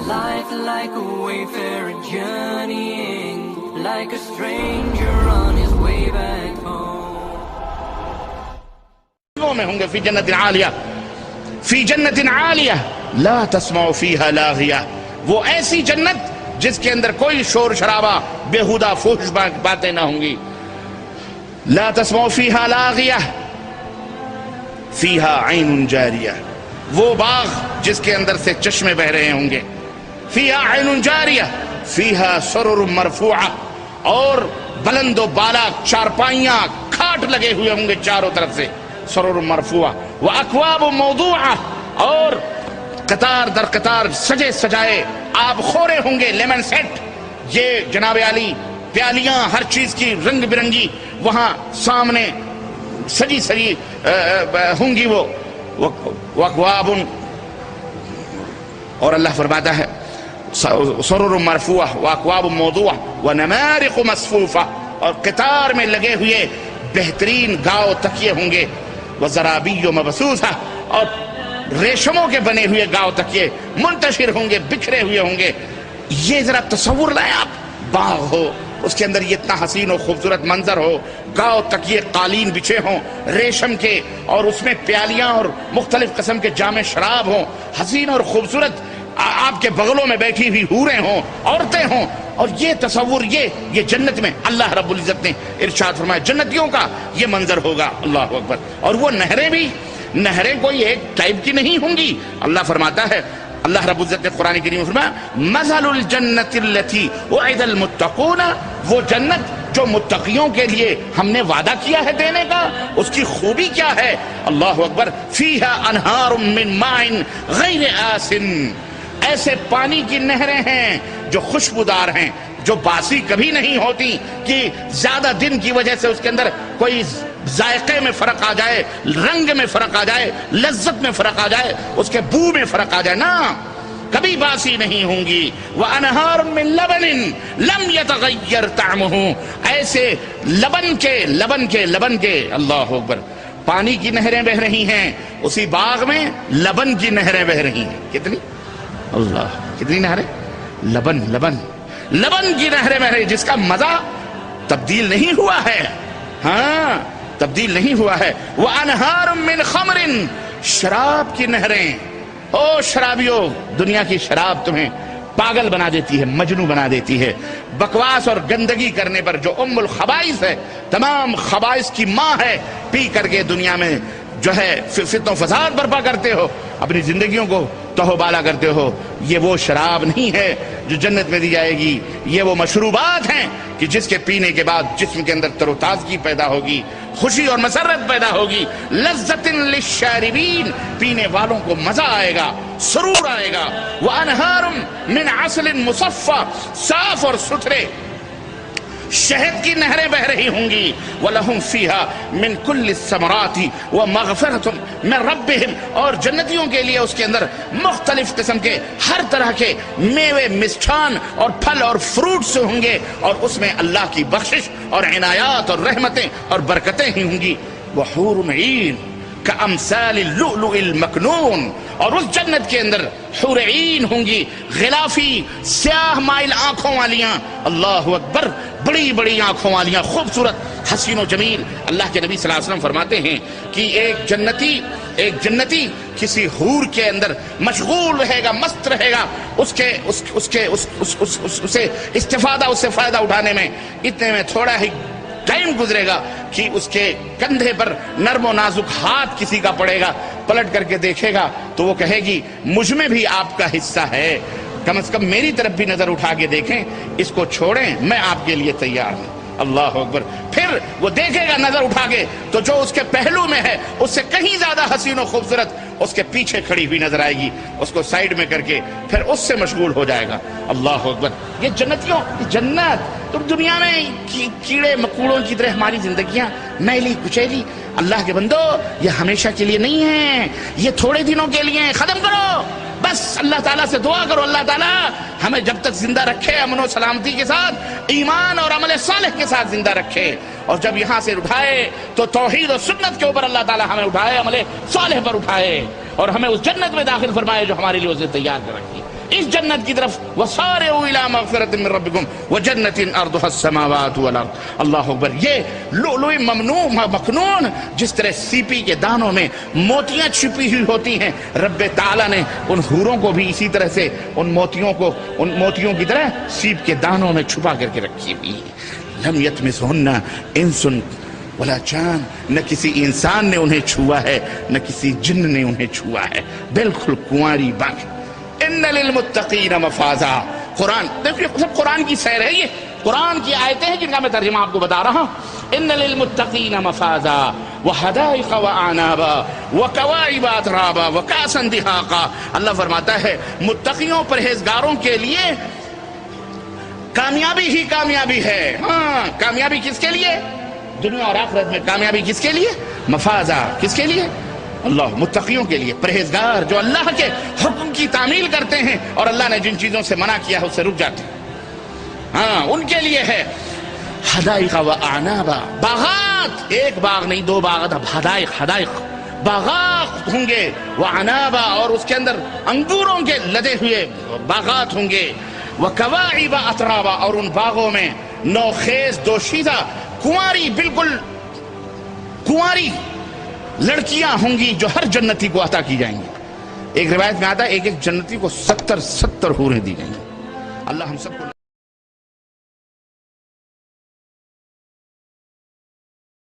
Life like a wayfarer journeying, like a stranger on his way back home. میں ہوں گے فی جنت عالیہ، فی جنت عالیہ لا تسمع فیہا لاغیہ، وہ ایسی جنت جس کے اندر کوئی شور شرابہ بےہودہ فحش باتیں نہ ہوں گی. لا تسمع فیہا لاغیہ فیہا عین جاریہ، وہ باغ جس کے اندر سے چشمے بہ رہے ہوں گے. فیہا عین جاریہ فیہا سرر مرفوعہ، اور بلند و بالا چارپائیاں کھاٹ لگے ہوئے ہوں گے چاروں طرف سے. سرر مرفوعہ واکواب موضوعہ، اور قطار در قطار سجے سجائے آب خورے ہوں گے، لیمن سیٹ. یہ جناب علی پیالیاں ہر چیز کی رنگ برنگی وہاں سامنے سجی سجی ہوں گی. وہ واکواب، اور اللہ فرماتا ہے سرر مرفوعہ واکواب موضوعہ ونمارق مصفوفہ، اور قطار میں لگے ہوئے بہترین گاؤ تکیے ہوں گے. وزرابی مبثوثہ، اور ریشموں کے بنے ہوئے گاؤ تکیے منتشر ہوں گے، بکھرے ہوئے ہوں گے. یہ ذرا تصور لائیں آپ، باغ ہو اس کے اندر یہ اتنا حسین و خوبصورت منظر ہو، گاؤ تکیے قالین بچھے ہوں ریشم کے، اور اس میں پیالیاں اور مختلف قسم کے جام شراب ہوں، حسین اور خوبصورت آپ کے بغلوں میں بیٹھی ہوئی حوریں ہوں، عورتیں ہوں. اور یہ تصور یہ جنت میں اللہ رب العزت نے ارشاد فرمایا جنتیوں کا یہ منظر ہوگا. اللہ اکبر. اور وہ نہریں بھی، نہریں کوئی ایک ٹائپ کی نہیں ہوں گی. اللہ فرماتا ہے، اللہ رب العزت نے قرآن کریم میں فرمایا مثل الجنت التي وعد المتقون، وہ جنت جو متقیوں کے لیے ہم نے وعدہ کیا ہے دینے کا، اس کی خوبی کیا ہے. اللہ اکبر. فیہا انہار من ماء غیر آسن، ایسے پانی کی نہریں ہیں جو خوشبودار ہیں، جو باسی کبھی نہیں ہوتی کہ زیادہ دن کی وجہ سے اس کے اندر کوئی ذائقے میں فرق آ جائے، رنگ میں فرق آ جائے، لذت میں فرق آ جائے، اس کے بو میں فرق آ جائے. نا، کبھی باسی نہیں ہوں گی. وَأَنْهَارٌ مِّن لَبَنٍ لَمْ يَتَغَيَّرْ طَعْمُهُ، ایسے لبن کے اللہ اکبر پانی کی نہریں بہ رہی ہیں. اسی باغ میں لبن کی نہریں بہ رہی ہیں. کتنی اللہ، کتنی نہریں؟ لبن کی نہریں بہ رہی، جس کا مزہ تبدیل نہیں ہوا ہے. ہاں، تبدیل نہیں ہوا ہے. وَأَنْهَارٌ مِّنْ خَمْرٍ، شراب کی نہریں. او شرابیوں، دنیا کی شراب تمہیں پاگل بنا دیتی ہے، مجنوں بنا دیتی ہے. بکواس اور گندگی کرنے پر، جو ام الخبائث ہے، تمام خبائث کی ماں ہے، پی کر کے دنیا میں جو ہے فتنہ و فساد برپا کرتے ہو، اپنی زندگیوں کو تہو بالا کرتے ہو. یہ وہ شراب نہیں ہے جو جنت میں دی جائے گی. یہ وہ مشروبات ہیں کہ جس کے پینے کے بعد جسم کے اندر تر و تازگی پیدا ہوگی، خوشی اور مسرت پیدا ہوگی. لذت للشاربین، پینے والوں کو مزہ آئے گا، سرور آئے گا. وانہار من عسل مصفى، صاف اور ستھرے شہد کی نہریں بہ رہی ہوں گی. وَلَهُمْ فِيهَا مِنْ كُلِّ الثَّمَرَاتِ وَمَغْفِرَةٌ مِنْ رَبِّهِمْ، اور جنتیوں کے لیے اس کے اندر مختلف قسم کے ہر طرح کے میوے، مستھان اور پھل اور فروٹس ہوں گے، اور اس میں اللہ کی بخشش اور عنایات اور رحمتیں اور برکتیں ہی ہوں گی. وَحُورٌ عِينٌ كَأَمْثَالِ اللُّؤْلُؤِ الْمَكْنُونِ، اور اس جنت کے اندر حور عین ہوں گی، غلافی سیاہ مائل آنکھوں والیاں. اللہ اکبر. بڑی بڑی آنکھوں والیاں، خوبصورت، حسین و جمیل. اللہ کے نبی صلی اللہ علیہ وسلم فرماتے ہیں کہ ایک جنتی کسی حور کے اندر مشغول رہے گا، مست رہے گا، اسے استفادہ، اس سے فائدہ اٹھانے میں اتنے میں تھوڑا ہی ٹائم گزرے گا کہ اس کے کندھے پر نرم و نازک ہاتھ کسی کا پڑے گا. پلٹ کر کے دیکھے گا تو وہ کہے گی مجھ میں بھی آپ کا حصہ ہے، کم از کم میری طرف بھی نظر اٹھا کے دیکھیں، اس کو چھوڑیں، میں آپ کے لیے تیار ہوں. اللہ اکبر. پھر وہ دیکھے گا نظر اٹھا کے تو جو اس کے پہلو میں ہے اس سے کہیں زیادہ حسین و خوبصورت اس کے پیچھے کھڑی ہوئی نظر آئے گی. اس کو سائیڈ میں کر کے پھر اس سے مشغول ہو جائے گا. اللہ اکبر. یہ جنتیوں، جنت. تو دنیا میں کیڑے مکوڑوں کی طرح ہماری زندگیاں میلی کچیلی. اللہ کے بندو، یہ ہمیشہ کے لیے نہیں ہے، یہ تھوڑے دنوں کے لیے. ختم کرو بس. اللہ تعالیٰ سے دعا کرو، اللہ تعالیٰ ہمیں جب تک زندہ رکھے امن و سلامتی کے ساتھ، ایمان اور عمل صالح کے ساتھ زندہ رکھے، اور جب یہاں سے اٹھائے تو توحید و سنت کے اوپر اللہ تعالیٰ ہمیں اٹھائے، عمل صالح پر اٹھائے، اور ہمیں اس جنت میں داخل فرمائے جو ہمارے لیے اسے تیار کر رکھی. اس جنت کی طرف وسارعوا الی مغفرۃ من ربکم وجنۃ ارضها السماوات والارض. اللہ اکبر. یہ لؤلؤ مکنون جس طرح سیپی کے دانوں میں موتیاں چھپی ہوئی ہوتی ہیں، رب تعالیٰ نے ان حوروں کو بھی اسی طرح سے ان موتیوں کی طرح سیپ کے دانوں میں چھپا کر کے رکھی ہوئی. لم یطمثہن انس ولا جان. نہ کسی انسان نے انہیں چھوا ہے، نہ کسی جن نے انہیں چھوا ہے. بالکل کنواری بانگ. ان للمتقین مفازا. قرآن دیکھیے، سب قرآن کی سیر ہے، یہ قرآن کی آیتیں ہیں جن کا میں ترجمہ آپ کو بتا رہا ہوں. ان للمتقین مفازا وحدائق واعنابا وکواعب اترابا وکاسا دہاقا. اللہ فرماتا ہے متقیوں پرہیزگاروں کے لیے کامیابی ہی کامیابی ہے. ہاں، کامیابی کس کے لیے؟ دنیا اور آخرت میں کامیابی کس کے لیے؟ مفازا. کس کے لیے؟ اللہ. متقیوں کے لیے، پرہیزگار جو اللہ کے حکم کی تعمیل کرتے ہیں اور اللہ نے جن چیزوں سے منع کیا ہے اس سے رک جاتے ہیں. ہاں، ان کے لیے ہے حدائق و اعنابا. باغات، ایک باغ نہیں، دو باغات. اب حدائق باغات ہوں گے، وعنابا اور اس کے اندر انگوروں کے لدے ہوئے باغات ہوں گے. وکواعب اترابا اور ان باغوں میں نوخیز دوشیزہ کنواری، بالکل کنواری لڑکیاں ہوں گی جو ہر جنتی کو عطا کی جائیں گی. ایک روایت میں آتا ہے ایک ایک جنتی کو 70 حوریں دی جائیں گی. اللہ ہم سب کو